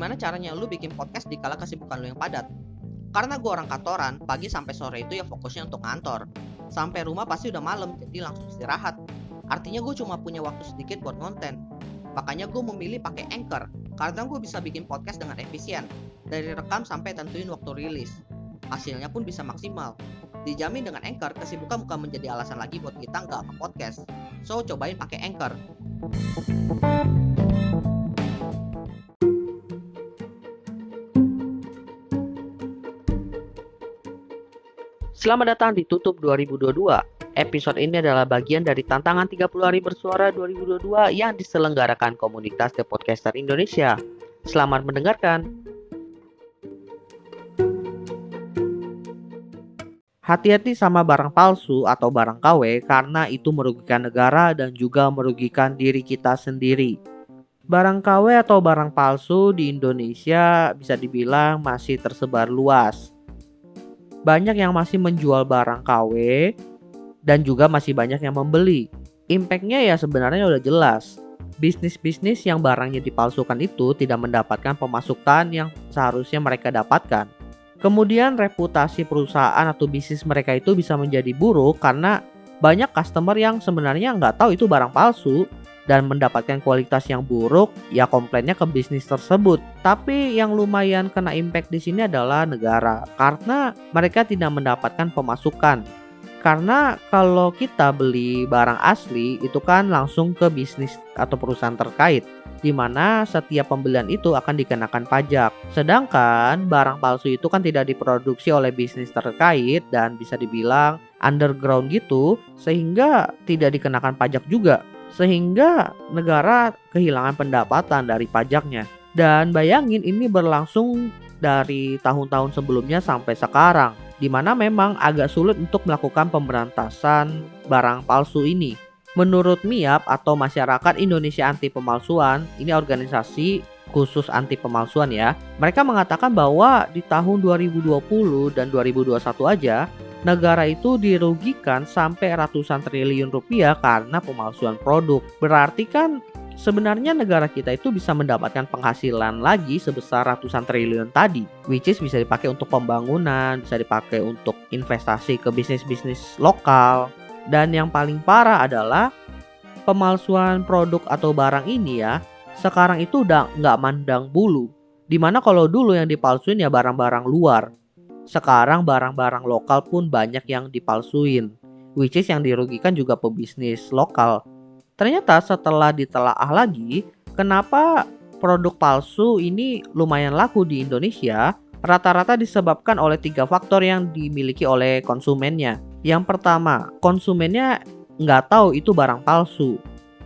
gimana caranya lu bikin podcast di kala kesibukan lu yang padat? Karena gue orang kantoran, pagi sampai sore itu ya fokusnya untuk kantor. Sampai rumah pasti udah malam, jadi langsung istirahat. Artinya gue cuma punya waktu sedikit buat konten. Makanya gue memilih pakai Anchor, karena gue bisa bikin podcast dengan efisien. Dari rekam sampai tentuin waktu rilis. Hasilnya pun bisa maksimal. Dijamin dengan Anchor, kesibukan bukan menjadi alasan lagi buat kita nggak nge-podcast. So, cobain pakai Anchor. Selamat datang di Tutup 2022. Episode ini adalah bagian dari tantangan 30 hari bersuara 2022 yang diselenggarakan komunitas The Podcaster Indonesia. Selamat mendengarkan. Hati-hati sama barang palsu atau barang KW karena itu merugikan negara dan juga merugikan diri kita sendiri. Barang KW atau barang palsu di Indonesia bisa dibilang masih tersebar luas. Banyak yang masih menjual barang KW dan juga masih banyak yang membeli. Impact-nya ya sebenarnya udah jelas. Bisnis-bisnis yang barangnya dipalsukan itu tidak mendapatkan pemasukan yang seharusnya mereka dapatkan. Kemudian reputasi perusahaan atau bisnis mereka itu bisa menjadi buruk karena banyak customer yang sebenarnya nggak tahu itu barang palsu dan mendapatkan kualitas yang buruk, ya komplainnya ke bisnis tersebut. Tapi yang lumayan kena impact di sini adalah negara, karena mereka tidak mendapatkan pemasukan. Karena kalau kita beli barang asli, itu kan langsung ke bisnis atau perusahaan terkait, di mana setiap pembelian itu akan dikenakan pajak. Sedangkan barang palsu itu kan tidak diproduksi oleh bisnis terkait dan bisa dibilang underground gitu, sehingga tidak dikenakan pajak juga. Sehingga negara kehilangan pendapatan dari pajaknya. Dan bayangin ini berlangsung dari tahun-tahun sebelumnya sampai sekarang, di mana memang agak sulit untuk melakukan pemberantasan barang palsu ini. Menurut MIAP atau Masyarakat Indonesia Anti Pemalsuan, ini organisasi khusus anti pemalsuan ya. Mereka mengatakan bahwa di tahun 2020 dan 2021 aja negara itu dirugikan sampai ratusan triliun rupiah karena pemalsuan produk. Berarti kan sebenarnya negara kita itu bisa mendapatkan penghasilan lagi sebesar ratusan triliun tadi, which is bisa dipakai untuk pembangunan, bisa dipakai untuk investasi ke bisnis-bisnis lokal. Dan yang paling parah adalah pemalsuan produk atau barang ini ya, sekarang itu udah nggak mandang bulu. Dimana kalau dulu yang dipalsuin ya barang-barang luar, sekarang barang-barang lokal pun banyak yang dipalsuin, which is yang dirugikan juga pebisnis lokal. Ternyata setelah ditelaah lagi, kenapa produk palsu ini lumayan laku di Indonesia, rata-rata disebabkan oleh 3 faktor yang dimiliki oleh konsumennya. Yang pertama, konsumennya nggak tahu itu barang palsu.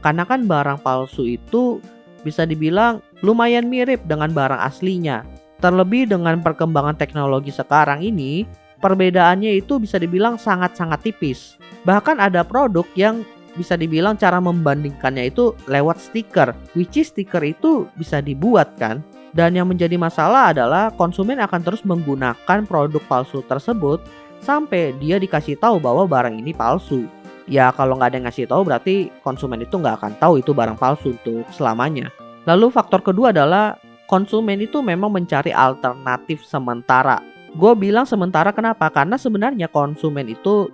Karena kan barang palsu itu bisa dibilang lumayan mirip dengan barang aslinya. Terlebih dengan perkembangan teknologi sekarang ini, perbedaannya itu bisa dibilang sangat-sangat tipis. Bahkan ada produk yang bisa dibilang cara membandingkannya itu lewat stiker, which is stiker itu bisa dibuat kan. Dan yang menjadi masalah adalah konsumen akan terus menggunakan produk palsu tersebut sampai dia dikasih tahu bahwa barang ini palsu. Ya kalau nggak ada yang ngasih tahu berarti konsumen itu nggak akan tahu itu barang palsu untuk selamanya. Lalu faktor kedua adalah konsumen itu memang mencari alternatif sementara. Gue bilang sementara kenapa? Karena sebenarnya konsumen itu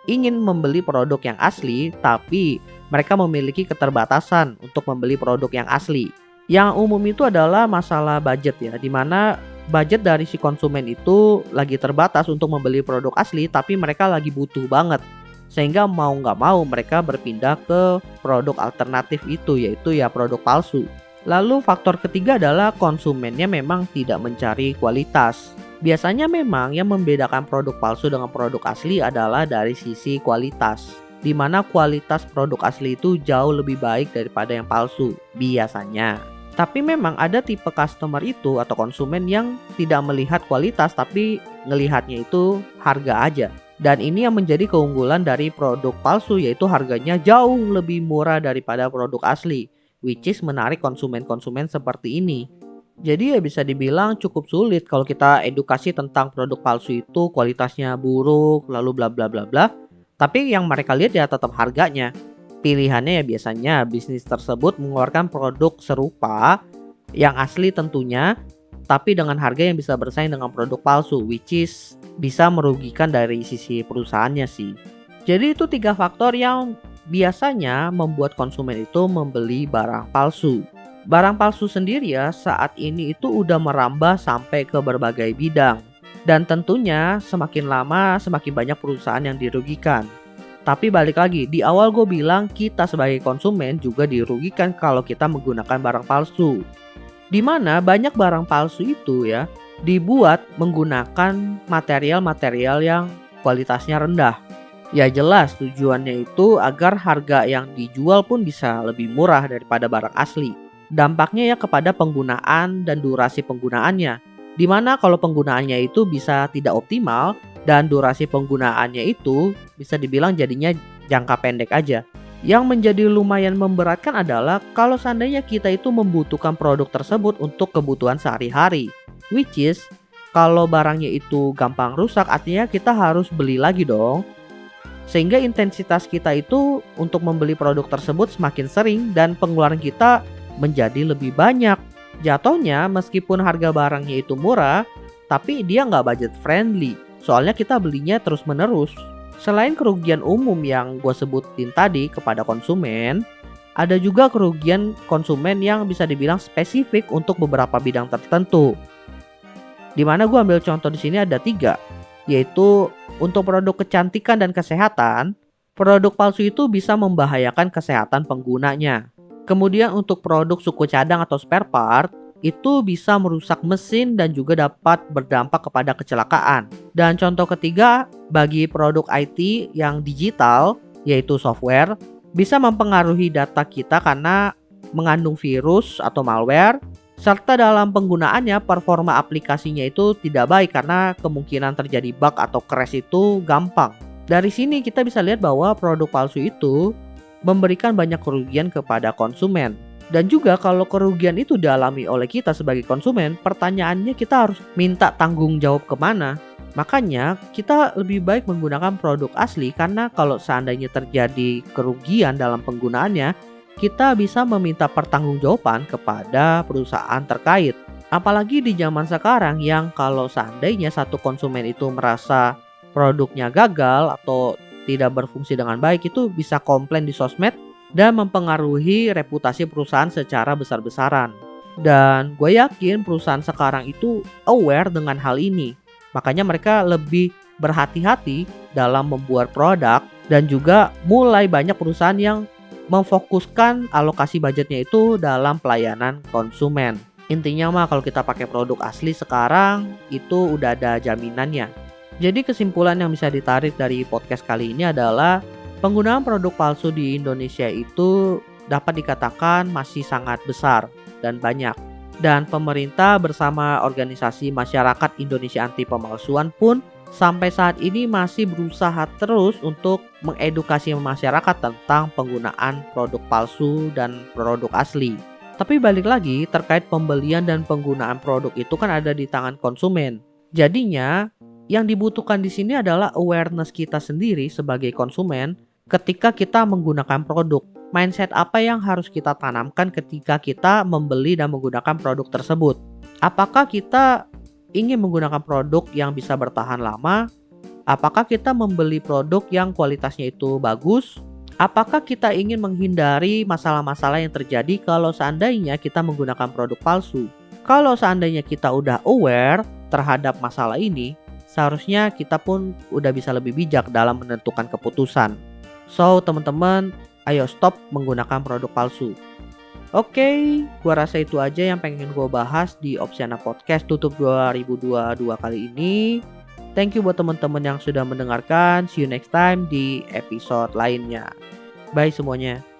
ingin membeli produk yang asli, tapi mereka memiliki keterbatasan untuk membeli produk yang asli. Yang umum itu adalah masalah budget ya, dimana budget dari si konsumen itu lagi terbatas untuk membeli produk asli, tapi mereka lagi butuh banget. Sehingga mau nggak mau mereka berpindah ke produk alternatif itu, yaitu ya produk palsu. Lalu faktor ketiga adalah konsumennya memang tidak mencari kualitas. Biasanya memang yang membedakan produk palsu dengan produk asli adalah dari sisi kualitas, di mana kualitas produk asli itu jauh lebih baik daripada yang palsu, biasanya. Tapi memang ada tipe customer itu atau konsumen yang tidak melihat kualitas tapi ngelihatnya itu harga aja. Dan ini yang menjadi keunggulan dari produk palsu, yaitu harganya jauh lebih murah daripada produk asli, which is menarik konsumen-konsumen seperti ini. Jadi ya bisa dibilang cukup sulit kalau kita edukasi tentang produk palsu itu kualitasnya buruk, lalu bla bla bla bla. Tapi yang mereka lihat ya tetap harganya. Pilihannya ya biasanya bisnis tersebut mengeluarkan produk serupa yang asli tentunya, tapi dengan harga yang bisa bersaing dengan produk palsu, which is bisa merugikan dari sisi perusahaannya sih. Jadi itu 3 faktor yang biasanya membuat konsumen itu membeli barang palsu. Barang palsu sendiri ya saat ini itu udah merambah sampai ke berbagai bidang. Dan tentunya semakin lama semakin banyak perusahaan yang dirugikan. Tapi balik lagi, di awal gue bilang kita sebagai konsumen juga dirugikan kalau kita menggunakan barang palsu. Di mana banyak barang palsu itu ya dibuat menggunakan material-material yang kualitasnya rendah. Ya jelas tujuannya itu agar harga yang dijual pun bisa lebih murah daripada barang asli. Dampaknya ya kepada penggunaan dan durasi penggunaannya. Dimana kalau penggunaannya itu bisa tidak optimal dan durasi penggunaannya itu bisa dibilang jadinya jangka pendek aja. Yang menjadi lumayan memberatkan adalah kalau seandainya kita itu membutuhkan produk tersebut untuk kebutuhan sehari-hari. Which is kalau barangnya itu gampang rusak artinya kita harus beli lagi dong. Sehingga intensitas kita itu untuk membeli produk tersebut semakin sering dan pengeluaran kita menjadi lebih banyak. Jatuhnya meskipun harga barangnya itu murah, tapi dia nggak budget friendly. Soalnya kita belinya terus menerus. Selain kerugian umum yang gue sebutin tadi kepada konsumen, ada juga kerugian konsumen yang bisa dibilang spesifik untuk beberapa bidang tertentu. Dimana gue ambil contoh di sini ada 3, yaitu untuk produk kecantikan dan kesehatan, produk palsu itu bisa membahayakan kesehatan penggunanya. Kemudian untuk produk suku cadang atau spare part, itu bisa merusak mesin dan juga dapat berdampak kepada kecelakaan. Dan contoh ketiga, bagi produk IT yang digital, yaitu software, bisa mempengaruhi data kita karena mengandung virus atau malware, serta dalam penggunaannya performa aplikasinya itu tidak baik karena kemungkinan terjadi bug atau crash itu gampang. Dari sini kita bisa lihat bahwa produk palsu itu memberikan banyak kerugian kepada konsumen. Dan juga kalau kerugian itu dialami oleh kita sebagai konsumen, pertanyaannya kita harus minta tanggung jawab kemana? Makanya kita lebih baik menggunakan produk asli karena kalau seandainya terjadi kerugian dalam penggunaannya, kita bisa meminta pertanggungjawaban kepada perusahaan terkait. Apalagi di zaman sekarang yang kalau seandainya satu konsumen itu merasa produknya gagal atau tidak berfungsi dengan baik itu bisa komplain di sosmed dan mempengaruhi reputasi perusahaan secara besar-besaran. Dan gue yakin perusahaan sekarang itu aware dengan hal ini. Makanya mereka lebih berhati-hati dalam membuat produk dan juga mulai banyak perusahaan yang memfokuskan alokasi budgetnya itu dalam pelayanan konsumen. Intinya mah kalau kita pakai produk asli sekarang itu udah ada jaminannya. Jadi kesimpulan yang bisa ditarik dari podcast kali ini adalah penggunaan produk palsu di Indonesia itu dapat dikatakan masih sangat besar dan banyak. Dan pemerintah bersama organisasi masyarakat Indonesia anti pemalsuan pun sampai saat ini masih berusaha terus untuk mengedukasi masyarakat tentang penggunaan produk palsu dan produk asli. Tapi balik lagi terkait pembelian dan penggunaan produk itu kan ada di tangan konsumen. Jadinya yang dibutuhkan di sini adalah awareness kita sendiri sebagai konsumen ketika kita menggunakan produk. Mindset apa yang harus kita tanamkan ketika kita membeli dan menggunakan produk tersebut? Apakah kita ingin menggunakan produk yang bisa bertahan lama? Apakah kita membeli produk yang kualitasnya itu bagus? Apakah kita ingin menghindari masalah-masalah yang terjadi kalau seandainya kita menggunakan produk palsu? Kalau seandainya kita udah aware terhadap masalah ini, seharusnya kita pun udah bisa lebih bijak dalam menentukan keputusan. So teman-teman, ayo stop menggunakan produk palsu. Oke, gua rasa itu aja yang pengen gua bahas di Opsiana Podcast tutup 2022 kali ini. Thank you buat teman-teman yang sudah mendengarkan. See you next time di episode lainnya. Bye semuanya.